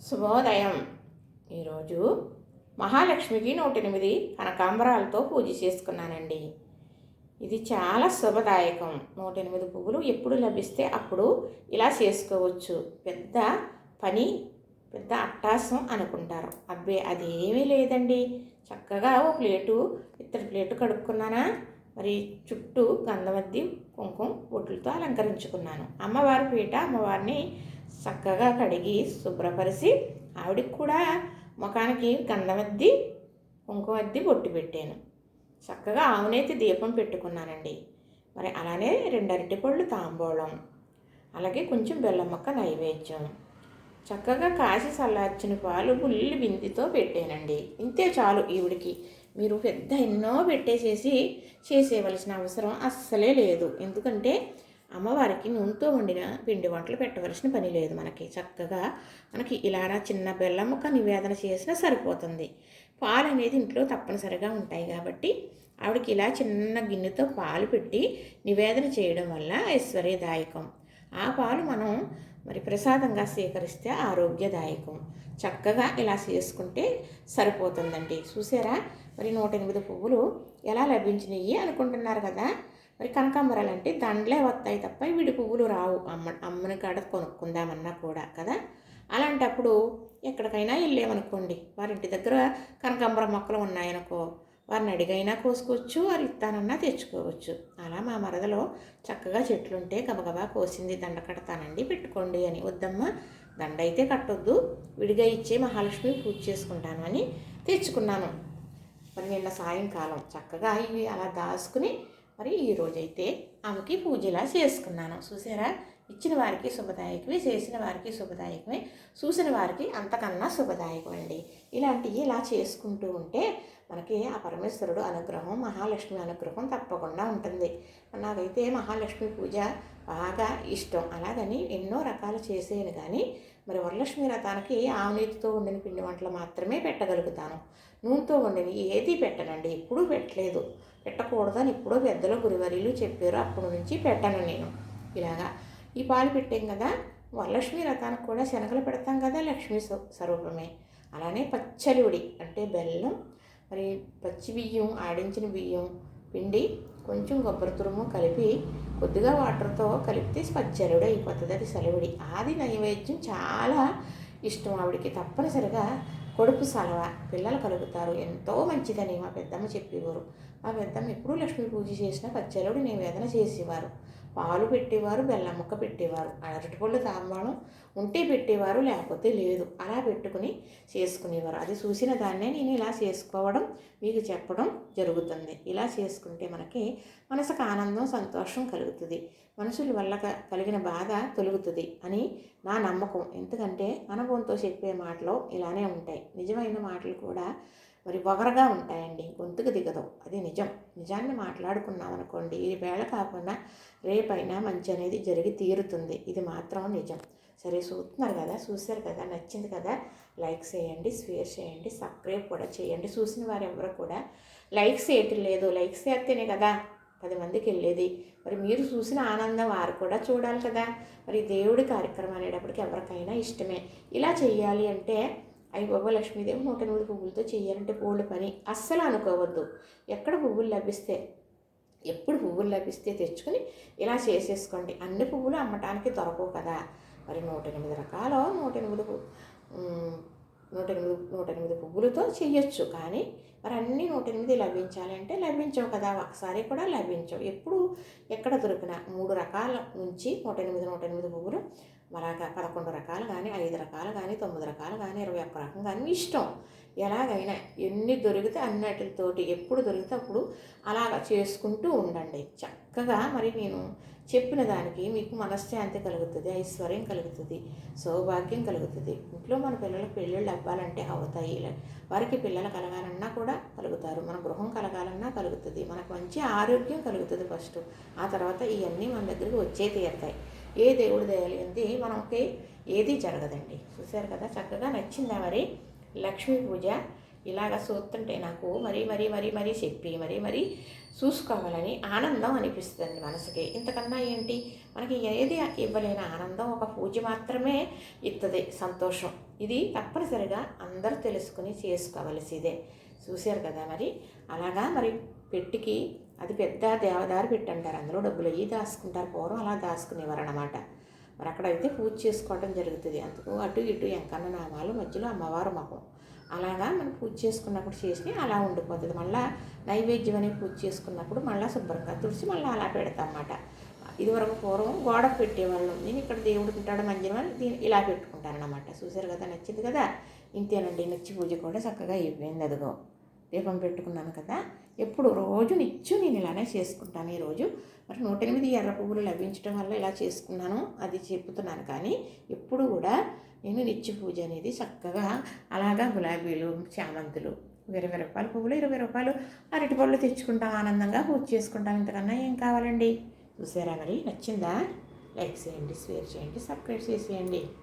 శుభోదయం. ఈరోజు మహాలక్ష్మికి 108 కనకాంబరాలతో పూజ చేసుకున్నానండి. ఇది చాలా శుభదాయకం. 108 పువ్వులు ఎప్పుడు లభిస్తే అప్పుడు ఇలా చేసుకోవచ్చు. పెద్ద పని, పెద్ద అట్టాసం అనుకుంటారు. అబ్బే అదేమీ లేదండి. చక్కగా ఓ ప్లేటు, ఇత్తడి ప్లేటు కడుక్కున్నానా, మరి చుట్టూ గంధమద్ది కుంకుమ బొట్లతో అలంకరించుకున్నాను. అమ్మవారి పీట, అమ్మవారిని చక్కగా కడిగి శుభ్రపరిచి ఆవిడికి కూడా ముఖానికి గంధమద్ది కుంకుమ అద్ది బొట్టు పెట్టాను. చక్కగా ఆవునేతి దీపం పెట్టుకున్నానండి. మరి అలానే 2 అరటిపళ్ళు తాంబూలం, అలాగే కొంచెం బెల్లం ముక్క నైవేద్యం, చక్కగా కాసి చల్లార్చిన పాలు బుల్లి బిందితో పెట్టానండి. ఇంతే చాలు. ఈవిడికి మీరు పెద్ద ఎన్నో పెట్టేసేసి చేసేవలసిన అవసరం అస్సలే లేదు. ఎందుకంటే అమ్మవారికి నూనెతో వండిన పిండి వంటలు పెట్టవలసిన పని లేదు. మనకి ఇలా చిన్న బెల్లం ముక్క నివేదన చేసినా సరిపోతుంది. పాలు అనేది ఇంట్లో తప్పనిసరిగా ఉంటాయి కాబట్టి ఆవిడకి ఇలా చిన్న గిన్నెతో పాలు పెట్టి నివేదన చేయడం వల్ల ఐశ్వర్యదాయకం. ఆ పాలు మనం మరి ప్రసాదంగా స్వీకరిస్తే ఆరోగ్యదాయకం. చక్కగా ఇలా చేసుకుంటే సరిపోతుందండి. చూసారా, మరి 108 పువ్వులు ఎలా లభించినాయి అనుకుంటున్నారు కదా. మరి కనకాంబరాలు అంటే దండలే వస్తాయి తప్ప విడి పువ్వులు రావు. అమ్మని కాడ కొనుక్కుందామన్నా కూడా కదా. అలాంటప్పుడు ఎక్కడికైనా వెళ్ళామనుకోండి, వారింటి దగ్గర కనకాంబరం మొక్కలు ఉన్నాయనుకో, వారిని అడిగైనా కోసుకోవచ్చు, వారు ఇస్తానన్నా తెచ్చుకోవచ్చు. అలా మా మరదలో చక్కగా చెట్లుంటే గబగబా కోసింది దండ కడతానండి పెట్టుకోండి అని. వద్దమ్మా, దండ అయితే కట్టొద్దు, విడిగా ఇచ్చే మహాలక్ష్మి పూజ చేసుకుంటాను అని తెచ్చుకున్నాను. మరి నిన్న సాయంకాలం చక్కగా ఇవి అలా దాచుకుని మరి ఈరోజైతే ఆమెకి పూజలా చేసుకున్నాను. చూసారా, ఇచ్చిన వారికి శుభదాయకమే, చేసిన వారికి శుభదాయకమే, చూసిన వారికి అంతకన్నా శుభదాయకం అండి. ఇలాంటివి ఇలా చేసుకుంటూ ఉంటే మనకి ఆ పరమేశ్వరుడు అనుగ్రహం, మహాలక్ష్మి అనుగ్రహం తప్పకుండా ఉంటుంది. నాకైతే మహాలక్ష్మి పూజ బాగా ఇష్టం. అలాగని ఎన్నో రకాలు చేసేను కానీ మరి వరలక్ష్మి వ్రతానికి ఆవునేతితో వండిన పిండి వంటలు మాత్రమే పెట్టగలుగుతాను. నూనెతో వండిన ఏది పెట్టనండి, ఎప్పుడూ పెట్టలేదు. పెట్టకూడదని ఎప్పుడో పెద్దలు గురువర్యులు చెప్పారు. అప్పటి నుంచి పెట్టను నేను. ఇలాగా ఈ పాలు పెట్టాం కదా, వరలక్ష్మి వ్రతానికి కూడా శనగలు పెడతాం కదా, లక్ష్మీ స్వరూపమే. అలానే పచ్చలివిడి అంటే బెల్లం, మరి పచ్చి బియ్యం, ఆడించిన బియ్యం పిండి, కొంచెం కొబ్బరి తురుము కలిపి కొద్దిగా వాటర్తో కలిపితే పచ్చలివిడి అయిపోతుంది. అది సలివిడి. అది నైవేద్యం చాలా ఇష్టం ఆవిడికి. తప్పనిసరిగా కొడుకు సలవ పిల్లలు కలుగుతారు, ఎంతో మంచిదని మా పెద్దమ్మ చెప్పేవారు. మా పెద్దమ్మ ఎప్పుడూ లక్ష్మీ పూజ చేసినా పచ్చలుడి నివేదన చేసేవారు. పాలు పెట్టేవారు, బెల్లం ముక్క పెట్టేవారు, అరటిపళ్ళు తాంబూలం ఉంటే పెట్టేవారు, లేకపోతే లేదు. అలా పెట్టుకుని చేసుకునేవారు. అది చూసిన దాన్నే నేను ఇలా చేసుకోవడం మీకు చెప్పడం జరుగుతుంది. ఇలా చేసుకుంటే మనకి మనసుకు ఆనందం, సంతోషం కలుగుతుంది. మనుషుల వల్ల కలిగిన బాధ తొలుగుతుంది అని నా నమ్మకం. ఎందుకంటే అనుభవంతో చెప్పే మాటలు ఇలానే ఉంటాయి. నిజమైన మాటలు కూడా మరి పొగరగా ఉంటాయండి, గొంతుకు దిగదు. అది నిజం. నిజాన్ని మాట్లాడుకున్నాం అనుకోండి, ఈ వేళ కాకుండా రేపైనా మంచి అనేది జరిగి తీరుతుంది. ఇది మాత్రం నిజం. సరే, చూస్తున్నారు కదా, చూశారు కదా, నచ్చింది కదా, లైక్ చేయండి, షేర్ చేయండి, సబ్స్క్రైబ్ కూడా చేయండి. చూసిన వారు ఎవరు కూడా లైక్ చేయటం లేదు. లైక్ చేస్తేనే కదా 10 మందికి వెళ్ళేది. మరి మీరు చూసిన ఆనందం వారు కూడా చూడాలి కదా. మరి దేవుడి కార్యక్రమం అనేటప్పటికి ఎవరికైనా ఇష్టమే. ఇలా చెయ్యాలి అంటే అయ్యి బాబా లక్ష్మీదేవి 108 పువ్వులతో చేయాలంటే బోల్డ్ పని అస్సలు అనుకోవద్దు. ఎక్కడ పువ్వులు లభిస్తే, ఎప్పుడు పువ్వులు లభిస్తే తెచ్చుకొని ఇలా చేసేసుకోండి. అన్ని పువ్వులు అమ్మటానికి దొరకవు కదా. మరి 108 రకాల 108 పువ్వులతో చెయ్యొచ్చు. కానీ మరి అన్నీ 108 లభించాలంటే లభించవు కదా. ఒకసారి కూడా లభించవు. ఎప్పుడు ఎక్కడ దొరికిన 3 రకాల నుంచి 108 పువ్వులు, మరాక 11 రకాలు కానీ, 5 రకాలు కానీ, 9 రకాలు కానీ, 21 రకం కానీ ఇష్టం. ఎలాగైనా ఎన్ని దొరికితే అన్నిటితోటి ఎప్పుడు దొరికితే అప్పుడు అలాగ చేసుకుంటూ ఉండండి. చక్కగా మరి నేను చెప్పిన దానికి మీకు మనశ్శాంతి కలుగుతుంది, ఐశ్వర్యం కలుగుతుంది, సౌభాగ్యం కలుగుతుంది. ఇంట్లో మన పిల్లలకు పెళ్ళిళ్ళు అవ్వాలంటే అవుతాయి. వారికి పిల్లలు కలగాలన్నా కూడా కలుగుతారు. మన గృహం కలగాలన్నా కలుగుతుంది. మనకు మంచి ఆరోగ్యం కలుగుతుంది ఫస్ట్. ఆ తర్వాత ఇవన్నీ మన దగ్గరికి వచ్చే తీరుతాయి. ఏ దేవుడి దయలేంది మనకి ఏది జరగదండి. చూశారు కదా, చక్కగా నచ్చిందా మరి లక్ష్మీ పూజ. ఇలాగ చూస్తుంటే నాకు మరీ మరీ మరీ మరీ చెప్పి మరీ మరీ చూసుకోవాలని ఆనందం అనిపిస్తుంది మనసుకి. ఇంతకన్నా ఏంటి, మనకి ఏది ఇవ్వలేని ఆనందం ఒక పూజ మాత్రమే ఇస్తుంది సంతోషం. ఇది తప్పనిసరిగా అందరూ తెలుసుకుని చేసుకోవలసిదే. చూశారు కదా మరి. అలాగా మరి పెట్టికి అది పెద్ద దేవదారు పెట్టి అంటారు. అందులో డబ్బులు అయ్యి దాచుకుంటారు. పూర్వం అలా దాచుకునేవారు అన్నమాట. మరి అక్కడైతే పూజ చేసుకోవడం జరుగుతుంది. అందుకు అటు ఇటు ఎంకన్న నామాలు, మధ్యలో అమ్మవారు ముఖం. అలాగా మనం పూజ చేసుకున్నప్పుడు చేసి అలా ఉండిపోతుంది. మళ్ళీ నైవేద్యం అనే పూజ చేసుకున్నప్పుడు మళ్ళీ శుభ్రంగా తుడిచి మళ్ళీ అలా పెడతాం అన్నమాట. ఇదివరకు పూర్వం గోడకు పెట్టేవాళ్ళం. నేను ఇక్కడ దేవుడికి ఉంటాడు మంజనం దీన్ని ఇలా పెట్టుకుంటానన్నమాట. చూసారు కదా, నచ్చింది కదా. ఇంతేనండి, నిత్య పూజ కూడా చక్కగా అయిపోయింది. అదిగో దీపం పెట్టుకున్నాను కదా. ఎప్పుడు రోజు నిత్యం నేను ఇలానే చేసుకుంటాను. ఈరోజు మరి 108 ఎర్ర పువ్వులు లభించడం వల్ల ఇలా చేసుకున్నాను అది చెప్తున్నాను. కానీ ఎప్పుడు కూడా నేను నిత్య పూజ అనేది చక్కగా అలాగా గులాబీలు, చామంతులు, 20 రూపాయల పువ్వులు, 20 రూపాయలు అరటి పళ్ళు తెచ్చుకుంటాం, ఆనందంగా పూజ చేసుకుంటాం. ఇంతకన్నా ఏం కావాలండి. చూసారా మరి, నచ్చిందా? లైక్ చేయండి, షేర్ చేయండి, సబ్స్క్రైబ్ చేసేయండి.